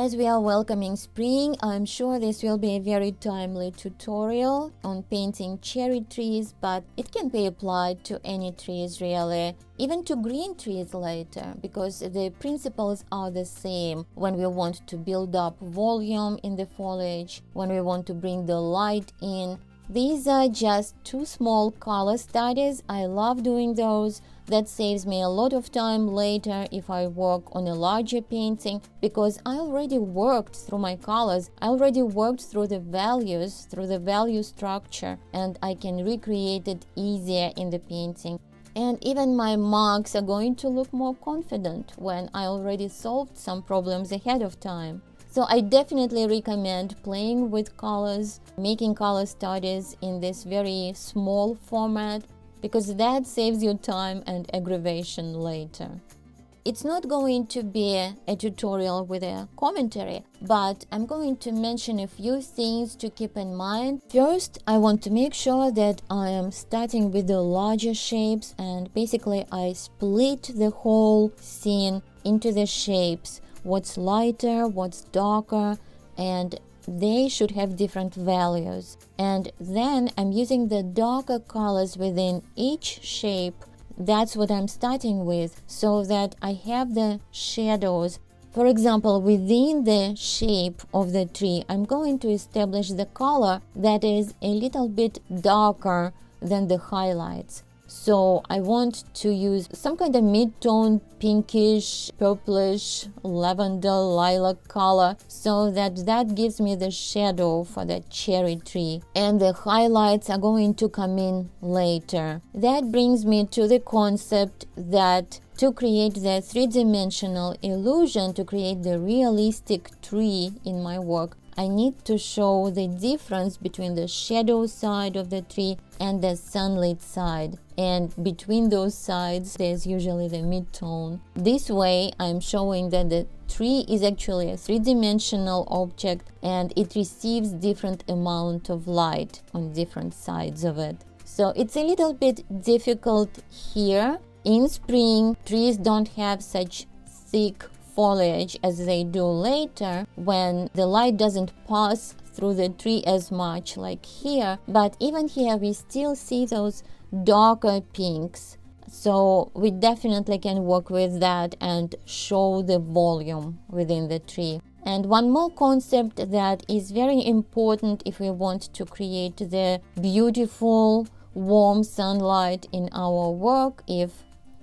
As we are welcoming spring, I'm sure this will be a very timely tutorial on painting cherry trees, but it can be applied to any trees really, even to green trees later, because the principles are the same when we want to build up volume in the foliage, when we want to bring the light in. These are just two small color studies. I love doing those. That saves me a lot of time later if I work on a larger painting, because I already worked through my colors. I already worked through the values, through the value structure, and I can recreate it easier in the painting. And even my marks are going to look more confident when I already solved some problems ahead of time. So I definitely recommend playing with colors, making color studies in this very small format, because that saves you time and aggravation later. It's not going to be a tutorial with a commentary, but I'm going to mention a few things to keep in mind. First, I want to make sure that I am starting with the larger shapes, and basically I split the whole scene into the shapes, what's lighter, what's darker, and they should have different values. And then I'm using the darker colors within each shape. That's what I'm starting with, so that I have the shadows. For example, within the shape of the tree, I'm going to establish the color that is a little bit darker than the highlights. So I want to use some kind of mid-tone pinkish, purplish, lavender, lilac color, so that gives me the shadow for the cherry tree. And the highlights are going to come in later. That brings me to the concept that to create the three-dimensional illusion, to create the realistic tree in my work, I need to show the difference between the shadow side of the tree and the sunlit side. And between those sides, there's usually the mid-tone. This way, I'm showing that the tree is actually a three-dimensional object and it receives different amount of light on different sides of it. So it's a little bit difficult here. In spring, trees don't have such thick foliage as they do later, when the light doesn't pass through the tree as much like here. But even here we still see those darker pinks, so we definitely can work with that and show the volume within the tree. And one more concept that is very important if we want to create the beautiful warm sunlight in our work, if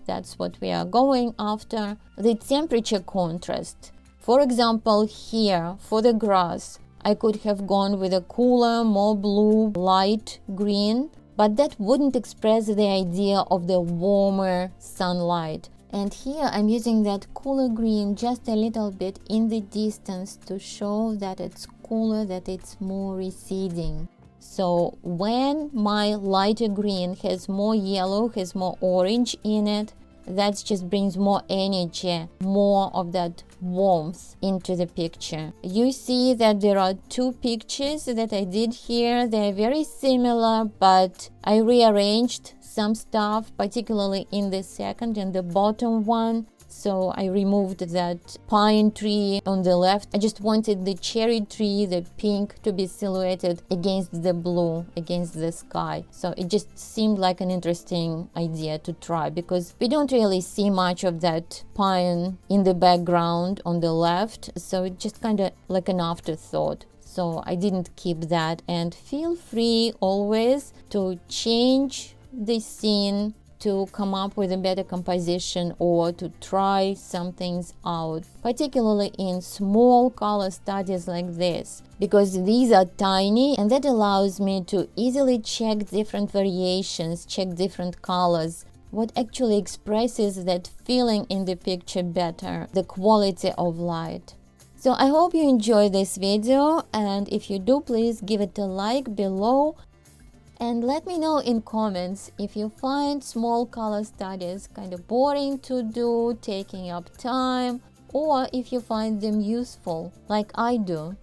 that's what we are going after, the temperature contrast. For example, here for the grass, I could have gone with a cooler, more blue, light green, but that wouldn't express the idea of the warmer sunlight. And here I'm using that cooler green just a little bit in the distance to show that it's cooler, that it's more receding. So when my lighter green has more yellow, has more orange in it, that just brings more energy, more of that warmth into the picture. You see that there are two pictures that I did here. They're very similar, but I rearranged some stuff, particularly in the second and the bottom one. So I removed that pine tree on the left. I just wanted the cherry tree, the pink, to be silhouetted against the blue, against the sky. So it just seemed like an interesting idea to try, because we don't really see much of that pine in the background on the left. So it's just kind of like an afterthought. So I didn't keep that. And feel free always to change the scene to come up with a better composition, or to try some things out, particularly in small color studies like this, because these are tiny and that allows me to easily check different variations, check different colors, what actually expresses that feeling in the picture better, the quality of light. So I hope you enjoy this video, and if you do, please give it a like below. And let me know in comments if you find small color studies kind of boring to do, taking up time, or if you find them useful, like I do.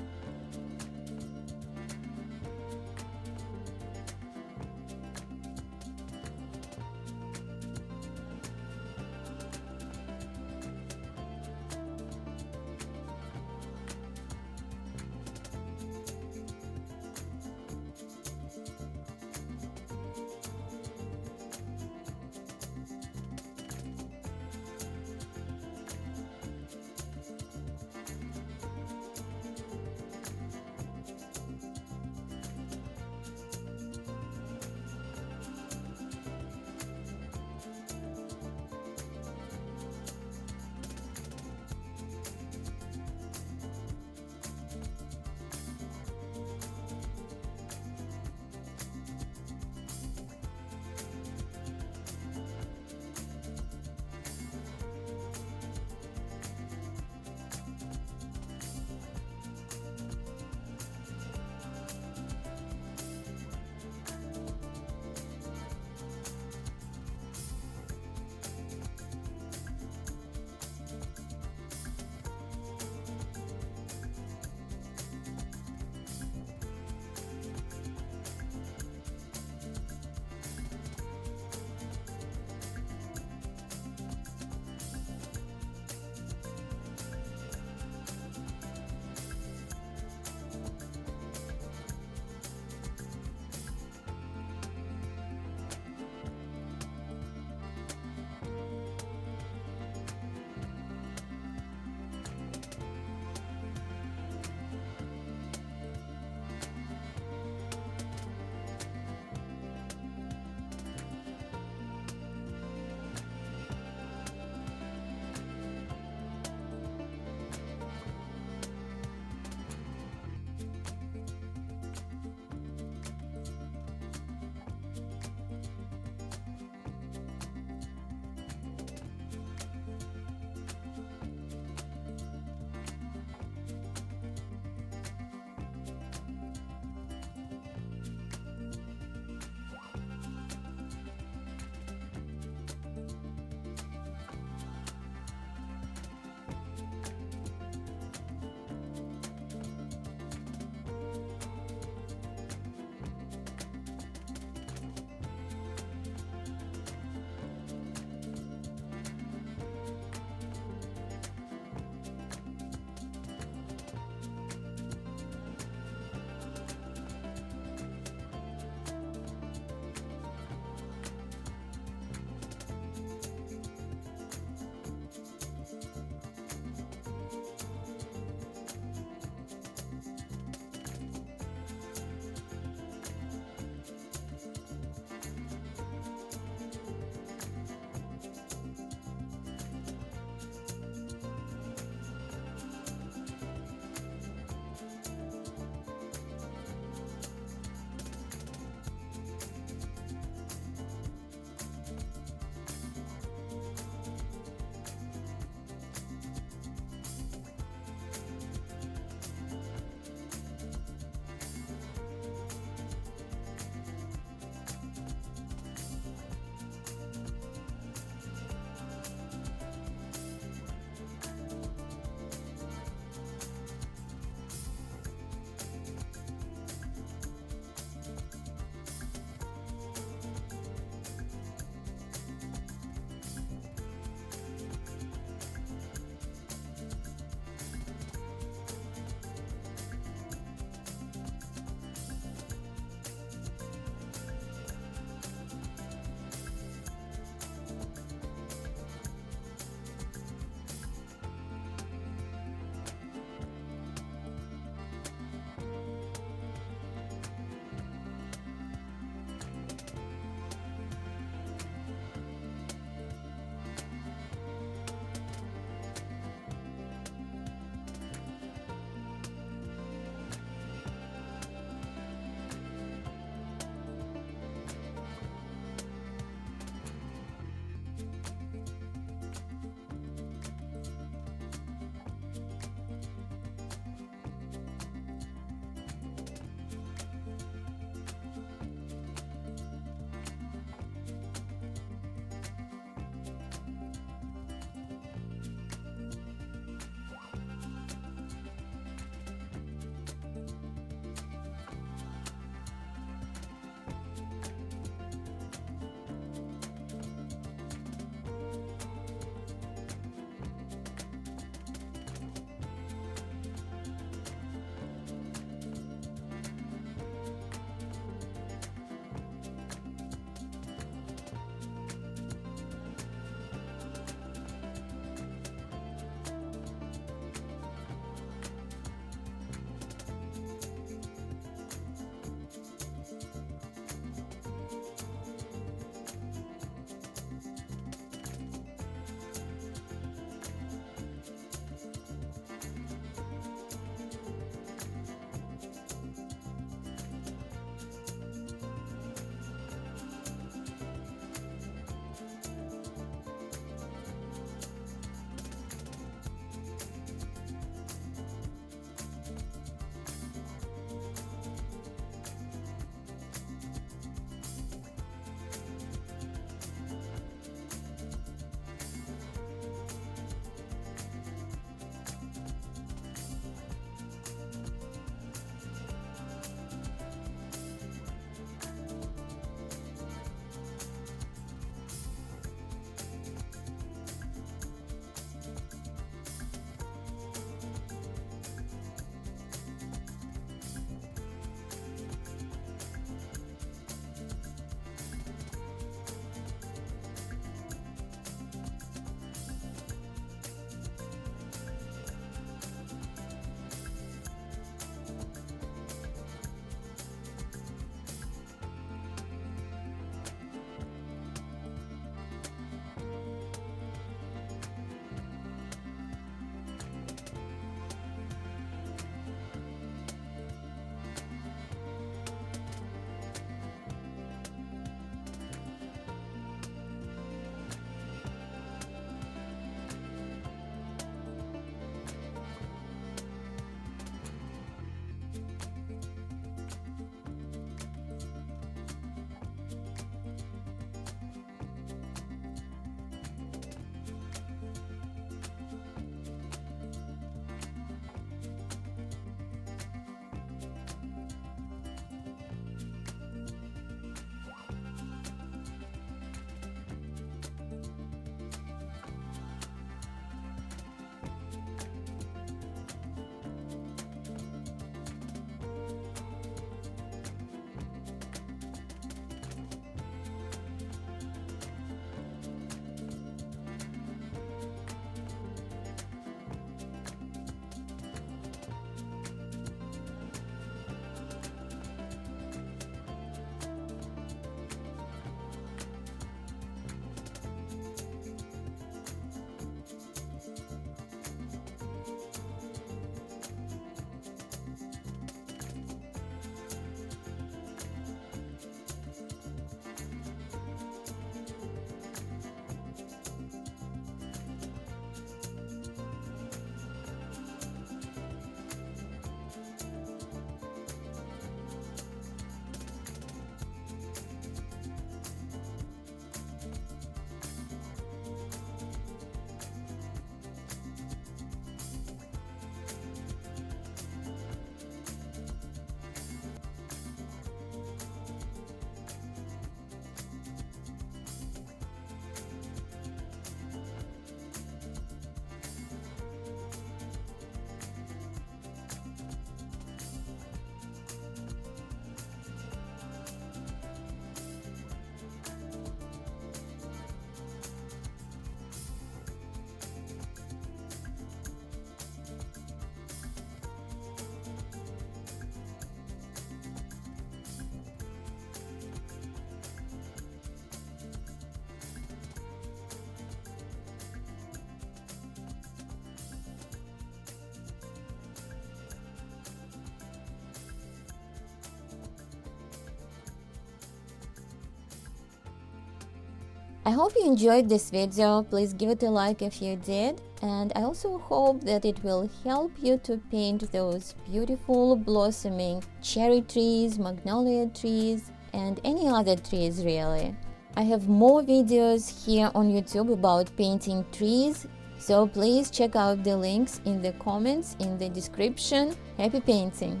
I hope you enjoyed this video. Please give it a like if you did. And I also hope that it will help you to paint those beautiful blossoming cherry trees, magnolia trees, and any other trees really. I have more videos here on YouTube about painting trees, so please check out the links in the comments in the description. Happy painting!